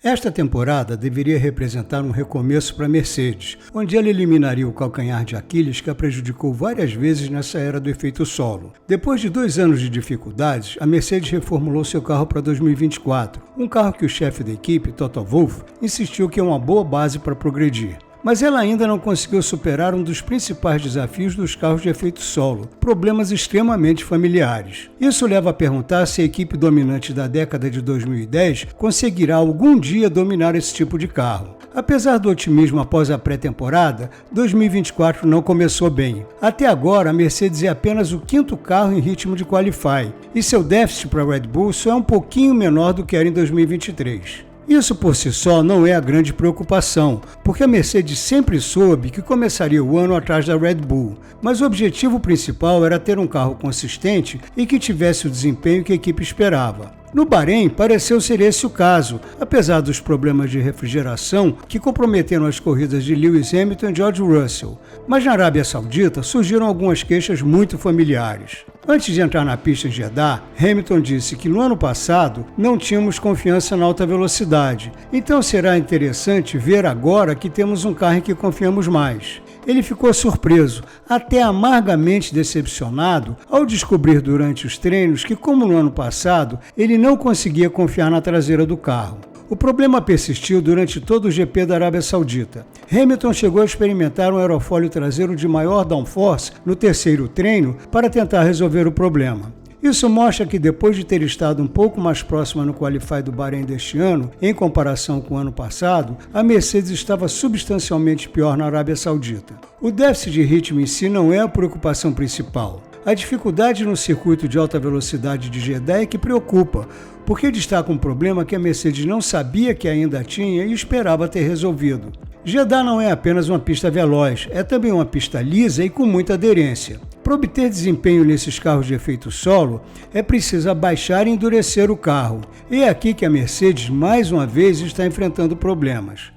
Esta temporada deveria representar um recomeço para a Mercedes, onde ela eliminaria o calcanhar de Aquiles que a prejudicou várias vezes nessa era do efeito solo. Depois de 2 anos de dificuldades, a Mercedes reformulou seu carro para 2024, um carro que o chefe da equipe, Toto Wolff, insistiu que é uma boa base para progredir. Mas ela ainda não conseguiu superar um dos principais desafios dos carros de efeito solo, problemas extremamente familiares. Isso leva a perguntar se a equipe dominante da década de 2010 conseguirá algum dia dominar esse tipo de carro. Apesar do otimismo após a pré-temporada, 2024 não começou bem. Até agora, a Mercedes é apenas o 5º carro em ritmo de qualify, e seu déficit para a Red Bull só é um pouquinho menor do que era em 2023. Isso por si só não é a grande preocupação, porque a Mercedes sempre soube que começaria o ano atrás da Red Bull, mas o objetivo principal era ter um carro consistente e que tivesse o desempenho que a equipe esperava. No Bahrein, pareceu ser esse o caso, apesar dos problemas de refrigeração que comprometeram as corridas de Lewis Hamilton e George Russell. Mas na Arábia Saudita surgiram algumas queixas muito familiares. Antes de entrar na pista em Jeddah, Hamilton disse que no ano passado não tínhamos confiança na alta velocidade, então será interessante ver agora que temos um carro em que confiamos mais. Ele ficou surpreso, até amargamente decepcionado, ao descobrir durante os treinos que, como no ano passado, ele não conseguia confiar na traseira do carro. O problema persistiu durante todo o GP da Arábia Saudita. Hamilton chegou a experimentar um aerofólio traseiro de maior downforce no 3º treino para tentar resolver o problema. Isso mostra que depois de ter estado um pouco mais próxima no Qualify do Bahrein deste ano, em comparação com o ano passado, a Mercedes estava substancialmente pior na Arábia Saudita. O déficit de ritmo em si não é a preocupação principal. A dificuldade no circuito de alta velocidade de Jeddah é que preocupa, porque destaca um problema que a Mercedes não sabia que ainda tinha e esperava ter resolvido. Jeddah não é apenas uma pista veloz, é também uma pista lisa e com muita aderência. Para obter desempenho nesses carros de efeito solo, é preciso abaixar e endurecer o carro. E é aqui que a Mercedes, mais uma vez, está enfrentando problemas.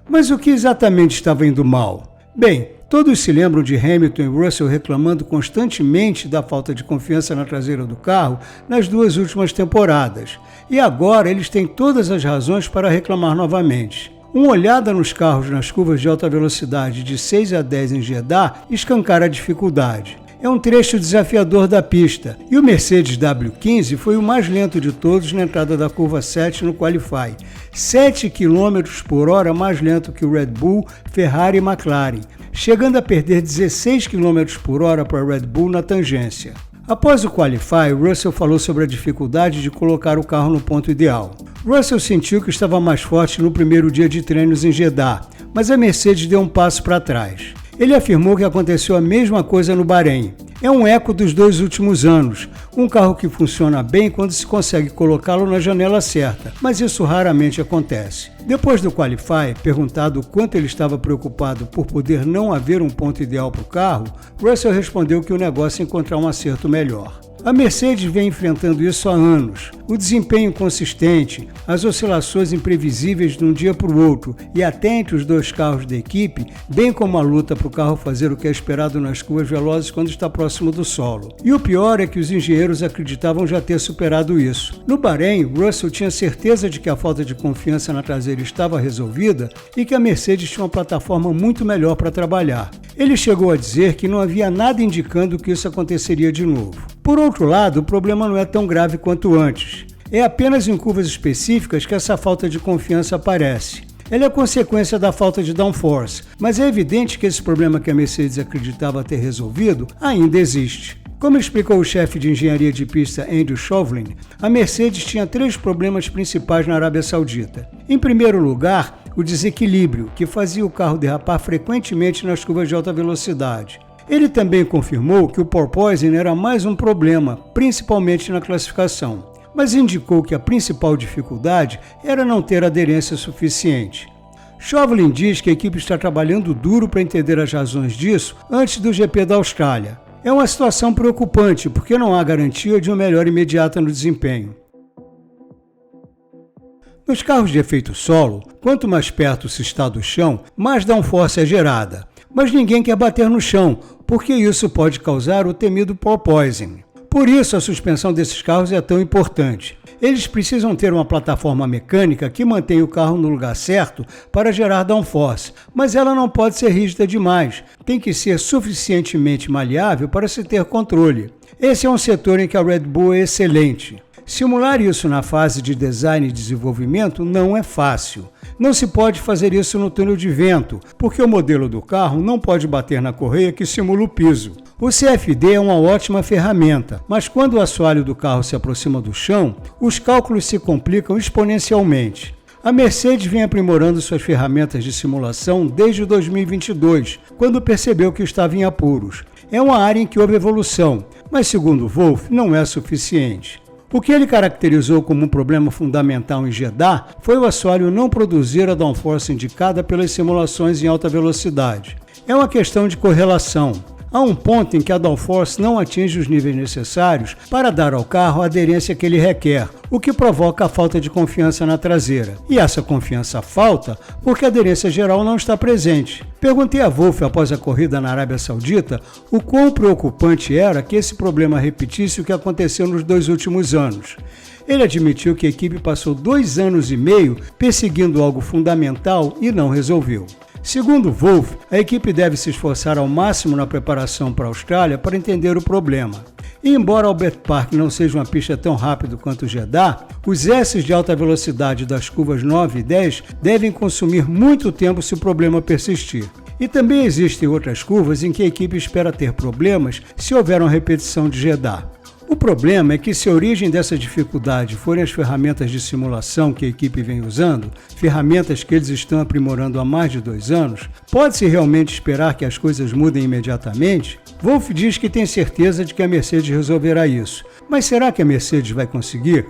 Mas o que exatamente estava indo mal? Bem, todos se lembram de Hamilton e Russell reclamando constantemente da falta de confiança na traseira do carro nas 2 últimas temporadas. E agora eles têm todas as razões para reclamar novamente. Uma olhada nos carros nas curvas de alta velocidade de 6 a 10 em Jeddah escancara a dificuldade. É um trecho desafiador da pista, e o Mercedes W15 foi o mais lento de todos na entrada da curva 7 no Qualify, 7 km por hora mais lento que o Red Bull, Ferrari e McLaren, chegando a perder 16 km por hora para a Red Bull na tangência. Após o Qualify, Russell falou sobre a dificuldade de colocar o carro no ponto ideal. Russell sentiu que estava mais forte no primeiro dia de treinos em Jeddah, mas a Mercedes deu um passo para trás. Ele afirmou que aconteceu a mesma coisa no Bahrein. É um eco dos 2 últimos anos, um carro que funciona bem quando se consegue colocá-lo na janela certa, mas isso raramente acontece. Depois do Qualify, perguntado o quanto ele estava preocupado por poder não haver um ponto ideal para o carro, Russell respondeu que o negócio é encontrar um acerto melhor. A Mercedes vem enfrentando isso há anos. O desempenho inconsistente, as oscilações imprevisíveis de um dia para o outro e até entre os 2 carros da equipe, bem como a luta para o carro fazer o que é esperado nas curvas velozes quando está próximo do solo. E o pior é que os engenheiros acreditavam já ter superado isso. No Bahrein, Russell tinha certeza de que a falta de confiança na traseira estava resolvida e que a Mercedes tinha uma plataforma muito melhor para trabalhar. Ele chegou a dizer que não havia nada indicando que isso aconteceria de novo. Por outro lado, o problema não é tão grave quanto antes. É apenas em curvas específicas que essa falta de confiança aparece. Ela é consequência da falta de downforce, mas é evidente que esse problema que a Mercedes acreditava ter resolvido ainda existe. Como explicou o chefe de engenharia de pista Andrew Chauvelin, a Mercedes tinha 3 problemas principais na Arábia Saudita. Em primeiro lugar, o desequilíbrio, que fazia o carro derrapar frequentemente nas curvas de alta velocidade. Ele também confirmou que o porpoising era mais um problema, principalmente na classificação, mas indicou que a principal dificuldade era não ter aderência suficiente. Chauvelin diz que a equipe está trabalhando duro para entender as razões disso antes do GP da Austrália. É uma situação preocupante, porque não há garantia de uma melhora imediata no desempenho. Nos carros de efeito solo, quanto mais perto se está do chão, mais downforce é gerada. Mas ninguém quer bater no chão, porque isso pode causar o temido porpoising. Por isso, a suspensão desses carros é tão importante. Eles precisam ter uma plataforma mecânica que mantenha o carro no lugar certo para gerar downforce, mas ela não pode ser rígida demais, tem que ser suficientemente maleável para se ter controle. Esse é um setor em que a Red Bull é excelente. Simular isso na fase de design e desenvolvimento não é fácil. Não se pode fazer isso no túnel de vento, porque o modelo do carro não pode bater na correia que simula o piso. O CFD é uma ótima ferramenta, mas quando o assoalho do carro se aproxima do chão, os cálculos se complicam exponencialmente. A Mercedes vem aprimorando suas ferramentas de simulação desde 2022, quando percebeu que estava em apuros. É uma área em que houve evolução, mas segundo Wolff, não é suficiente. O que ele caracterizou como um problema fundamental em Jeddah foi o assoalho não produzir a downforce indicada pelas simulações em alta velocidade. É uma questão de correlação. Há um ponto em que a downforce não atinge os níveis necessários para dar ao carro a aderência que ele requer, o que provoca a falta de confiança na traseira. E essa confiança falta porque a aderência geral não está presente. Perguntei a Wolff após a corrida na Arábia Saudita o quão preocupante era que esse problema repetisse o que aconteceu nos 2 últimos anos. Ele admitiu que a equipe passou 2 anos e meio perseguindo algo fundamental e não resolveu. Segundo Wolff, a equipe deve se esforçar ao máximo na preparação para a Austrália para entender o problema. E embora Albert Park não seja uma pista tão rápida quanto o Jeddah, os S's de alta velocidade das curvas 9 e 10 devem consumir muito tempo se o problema persistir. E também existem outras curvas em que a equipe espera ter problemas se houver uma repetição de Jeddah. O problema é que se a origem dessa dificuldade forem as ferramentas de simulação que a equipe vem usando, ferramentas que eles estão aprimorando há mais de 2 anos, pode-se realmente esperar que as coisas mudem imediatamente? Wolff diz que tem certeza de que a Mercedes resolverá isso, mas será que a Mercedes vai conseguir?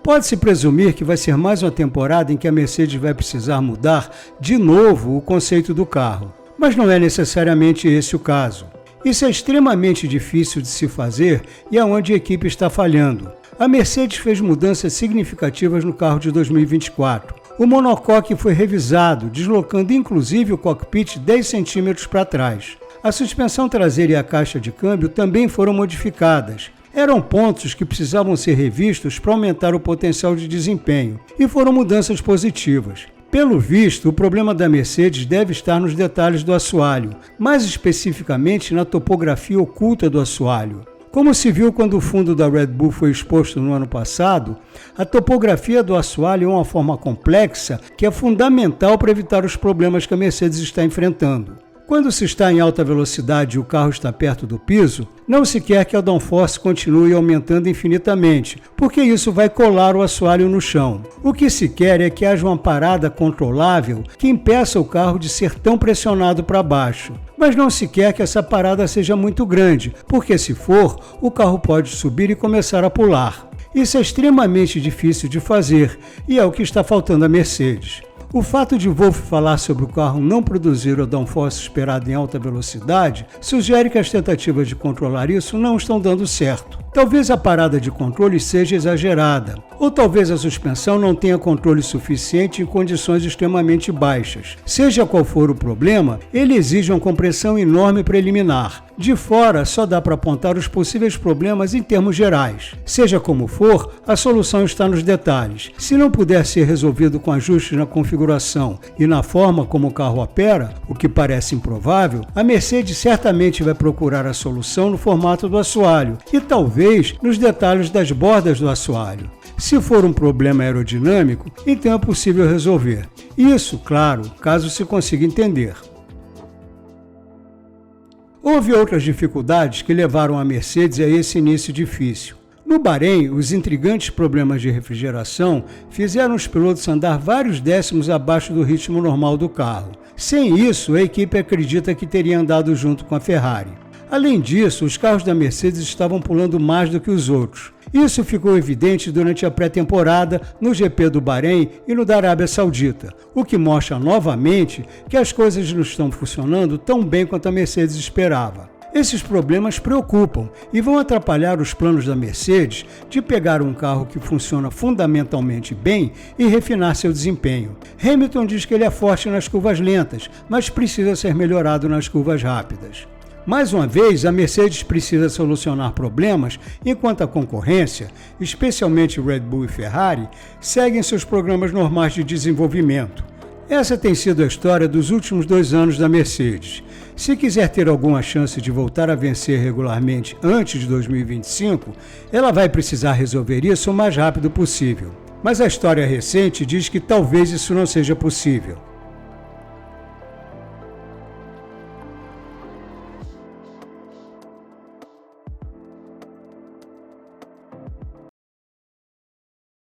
Pode-se presumir que vai ser mais uma temporada em que a Mercedes vai precisar mudar de novo o conceito do carro. Mas não é necessariamente esse o caso. Isso é extremamente difícil de se fazer e é onde a equipe está falhando. A Mercedes fez mudanças significativas no carro de 2024. O monocoque foi revisado, deslocando inclusive o cockpit 10 centímetros para trás. A suspensão traseira e a caixa de câmbio também foram modificadas. Eram pontos que precisavam ser revistos para aumentar o potencial de desempenho, e foram mudanças positivas. Pelo visto, o problema da Mercedes deve estar nos detalhes do assoalho, mais especificamente na topografia oculta do assoalho. Como se viu quando o fundo da Red Bull foi exposto no ano passado, a topografia do assoalho é uma forma complexa que é fundamental para evitar os problemas que a Mercedes está enfrentando. Quando se está em alta velocidade e o carro está perto do piso, não se quer que a downforce continue aumentando infinitamente, porque isso vai colar o assoalho no chão. O que se quer é que haja uma parada controlável que impeça o carro de ser tão pressionado para baixo. Mas não se quer que essa parada seja muito grande, porque se for, o carro pode subir e começar a pular. Isso é extremamente difícil de fazer e é o que está faltando à Mercedes. O fato de Wolff falar sobre o carro não produzir o downforce esperado em alta velocidade sugere que as tentativas de controlar isso não estão dando certo. Talvez a parada de controle seja exagerada, ou talvez a suspensão não tenha controle suficiente em condições extremamente baixas. Seja qual for o problema, ele exige uma compressão enorme preliminar. De fora, só dá para apontar os possíveis problemas em termos gerais. Seja como for, a solução está nos detalhes. Se não puder ser resolvido com ajustes na configuração e na forma como o carro opera, o que parece improvável, a Mercedes certamente vai procurar a solução no formato do assoalho e talvez nos detalhes das bordas do assoalho. Se for um problema aerodinâmico, então é possível resolver. Isso, claro, caso se consiga entender. Houve outras dificuldades que levaram a Mercedes a esse início difícil. No Bahrein, os intrigantes problemas de refrigeração fizeram os pilotos andar vários décimos abaixo do ritmo normal do carro. Sem isso, a equipe acredita que teria andado junto com a Ferrari. Além disso, os carros da Mercedes estavam pulando mais do que os outros. Isso ficou evidente durante a pré-temporada, no GP do Bahrein e no da Arábia Saudita, o que mostra novamente que as coisas não estão funcionando tão bem quanto a Mercedes esperava. Esses problemas preocupam e vão atrapalhar os planos da Mercedes de pegar um carro que funciona fundamentalmente bem e refinar seu desempenho. Hamilton diz que ele é forte nas curvas lentas, mas precisa ser melhorado nas curvas rápidas. Mais uma vez, a Mercedes precisa solucionar problemas enquanto a concorrência, especialmente Red Bull e Ferrari, seguem seus programas normais de desenvolvimento. Essa tem sido a história dos últimos 2 anos da Mercedes. Se quiser ter alguma chance de voltar a vencer regularmente antes de 2025, ela vai precisar resolver isso o mais rápido possível. Mas a história recente diz que talvez isso não seja possível.